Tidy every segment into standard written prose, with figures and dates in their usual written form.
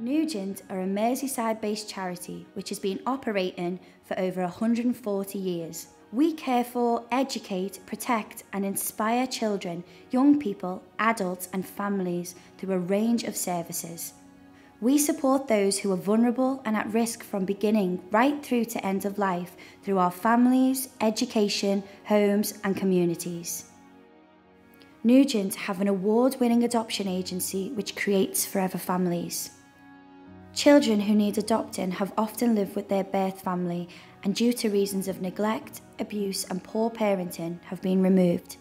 Nugent are a Merseyside-based charity which has been operating for over 140 years. We care for, educate, protect and inspire children, young people, adults and families through a range of services. We support those who are vulnerable and at risk from beginning right through to end of life through our families, education, homes and communities. Nugent have an award-winning adoption agency which creates forever families. Children who need adopting have often lived with their birth family and due to reasons of neglect, abuse and poor parenting have been removed.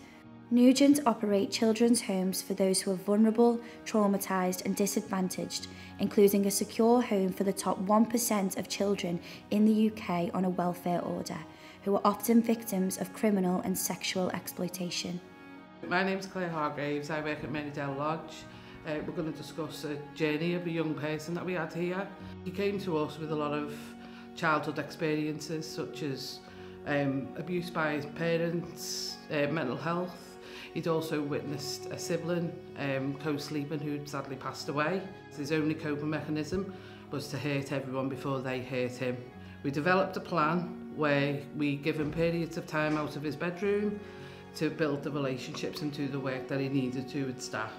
Nugent operate children's homes for those who are vulnerable, traumatised and disadvantaged, including a secure home for the top 1% of children in the UK on a welfare order, who are often victims of criminal and sexual exploitation. My name's Claire Hargraves, I work at Merseyside Lodge. We're going to discuss a journey of a young person that we had here. He came to us with a lot of childhood experiences such as abuse by his parents, mental health. He'd also witnessed a sibling co-sleeping who'd sadly passed away. His only coping mechanism was to hurt everyone before they hurt him. We developed a plan where we give him periods of time out of his bedroom to build the relationships and do the work that he needed to with staff.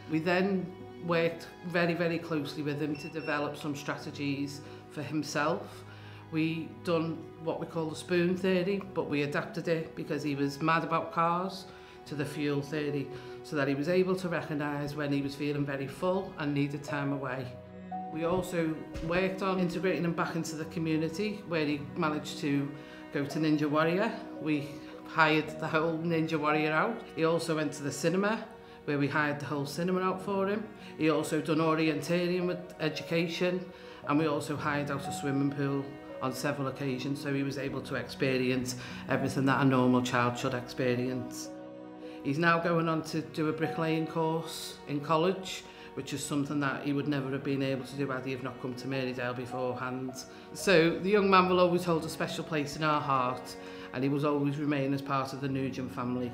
We then worked very, very closely with him to develop some strategies for himself. We done what we call the spoon theory, but we adapted it because he was mad about cars to the fuel theory, so that he was able to recognise when he was feeling very full and needed time away. We also worked on integrating him back into the community, where he managed to go to Ninja Warrior. We hired the whole Ninja Warrior out. He also went to the cinema, where we hired the whole cinema out for him. He also done orienteering with education, and we also hired out a swimming pool on several occasions, so he was able to experience everything that a normal child should experience. He's now going on to do a bricklaying course in college, which is something that he would never have been able to do had he have not come to Merseyside beforehand. So the young man will always hold a special place in our heart, and he will always remain as part of the Nugent family.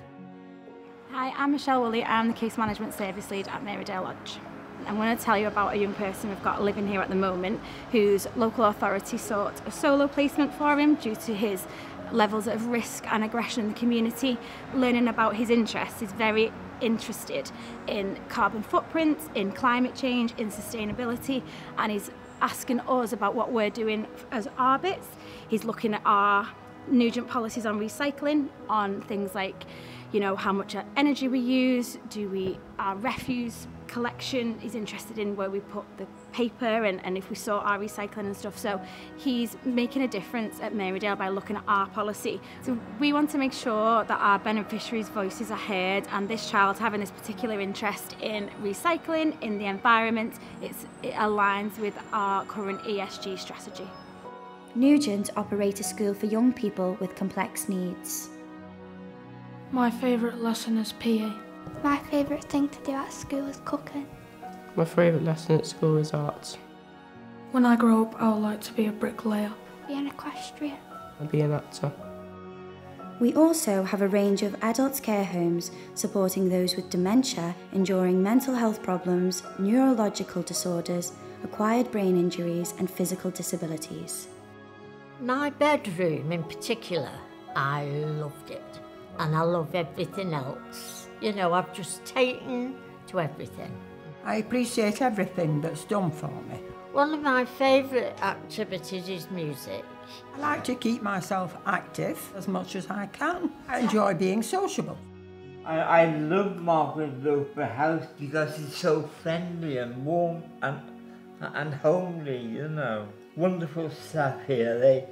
Hi, I'm Michelle Woolley. I'm the Case Management Service Lead at Merseyside Lodge. I'm going to tell you about a young person we've got living here at the moment whose local authority sought a solo placement for him due to his levels of risk and aggression in the community. Learning about his interests, he's very interested in carbon footprints, in climate change, in sustainability, and he's asking us about what we're doing as our bits. He's looking at our Nugent policies on recycling, on things like, you know, how much energy we use, our refuse collection. He's interested in where we put the paper and if we sort our recycling and stuff. So he's making a difference at Merseyside by looking at our policy. So we want to make sure that our beneficiaries' voices are heard, and this child having this particular interest in recycling, in the environment, it aligns with our current ESG strategy. Nugent operate a school for young people with complex needs. My favourite lesson is PE. My favourite thing to do at school is cooking. My favourite lesson at school is arts. When I grow up, I would like to be a bricklayer. Be an equestrian. I'll be an actor. We also have a range of adult care homes supporting those with dementia, enduring mental health problems, neurological disorders, acquired brain injuries and physical disabilities. My bedroom in particular, I loved it. And I love everything else. You know, I've just taken to everything. I appreciate everything that's done for me. One of my favourite activities is music. I like to keep myself active as much as I can. I enjoy being sociable. I love Margaret Loper House because it's so friendly and warm and homely, you know. Wonderful staff here.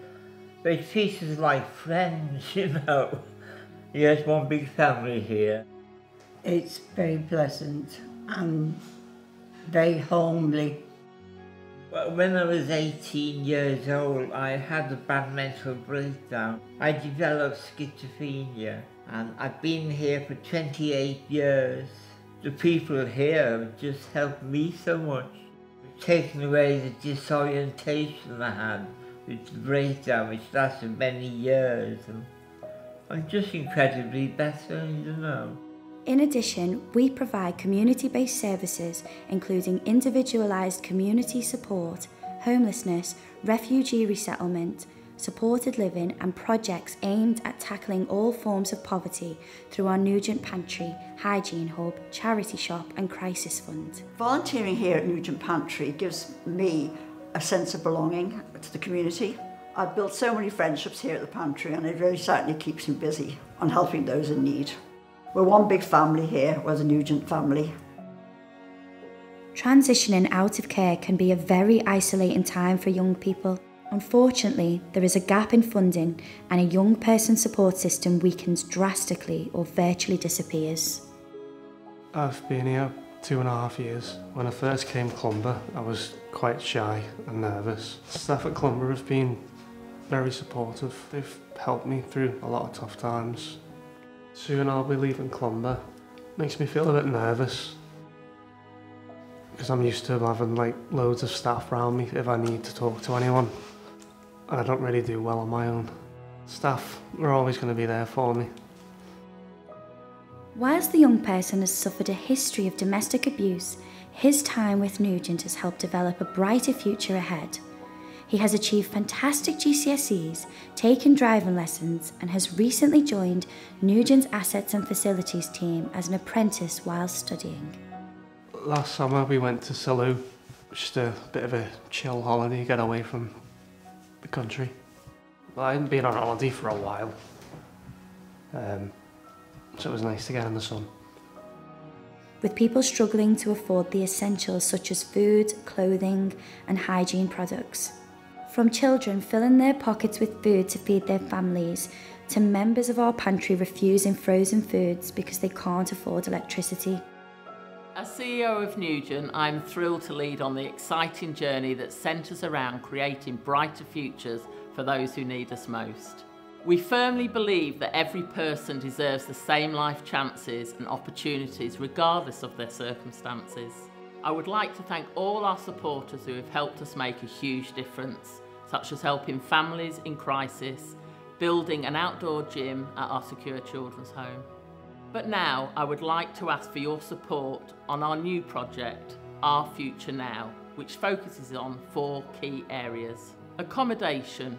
They treat us like friends, you know. Yes, one big family here. It's very pleasant and very homely. Well, when I was 18 years old, I had a bad mental breakdown. I developed schizophrenia, and I've been here for 28 years. The people here have just helped me so much. They've taken away the disorientation I had with the breakdown, which lasted many years. And I'm just incredibly better, you know. In addition, we provide community-based services including individualised community support, homelessness, refugee resettlement, supported living and projects aimed at tackling all forms of poverty through our Nugent Pantry, Hygiene Hub, Charity Shop and Crisis Fund. Volunteering here at Nugent Pantry gives me a sense of belonging to the community. I've built so many friendships here at the pantry and it very certainly keeps me busy on helping those in need. We're one big family here, we're the Nugent family. Transitioning out of care can be a very isolating time for young people. Unfortunately, there is a gap in funding and a young person support system weakens drastically or virtually disappears. I've been here 2.5 years. When I first came to Clumber, I was quite shy and nervous. Staff at Clumber have been very supportive. They've helped me through a lot of tough times. Soon I'll be leaving Clumber. Makes me feel a bit nervous because I'm used to having like loads of staff around me if I need to talk to anyone. And I don't really do well on my own. Staff are always going to be there for me. Whilst the young person has suffered a history of domestic abuse, his time with Nugent has helped develop a brighter future ahead. He has achieved fantastic GCSEs, taken driving lessons and has recently joined Nugent's Assets and Facilities team as an apprentice while studying. Last summer we went to Salou, just a bit of a chill holiday, get away from the country. I hadn't been on holiday for a while, so it was nice to get in the sun. With people struggling to afford the essentials such as food, clothing and hygiene products. From children filling their pockets with food to feed their families, to members of our pantry refusing frozen foods because they can't afford electricity. As CEO of Nugent, I'm thrilled to lead on the exciting journey that centres around creating brighter futures for those who need us most. We firmly believe that every person deserves the same life chances and opportunities regardless of their circumstances. I would like to thank all our supporters who have helped us make a huge difference, such as helping families in crisis, building an outdoor gym at our secure children's home. But now I would like to ask for your support on our new project, Our Future Now, which focuses on 4 key areas: accommodation,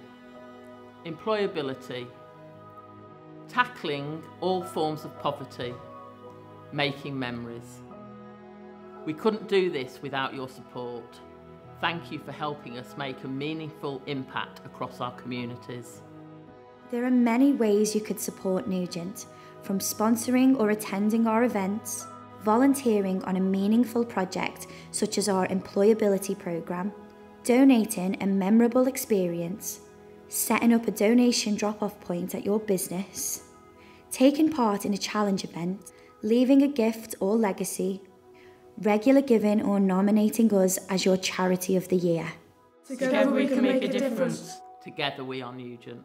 employability, tackling all forms of poverty, making memories. We couldn't do this without your support. Thank you for helping us make a meaningful impact across our communities. There are many ways you could support Nugent, from sponsoring or attending our events, volunteering on a meaningful project such as our employability programme, donating a memorable experience, setting up a donation drop-off point at your business, taking part in a challenge event, leaving a gift or legacy, regular giving or nominating us as your charity of the year. Together we can make a difference. Together we are Nugent.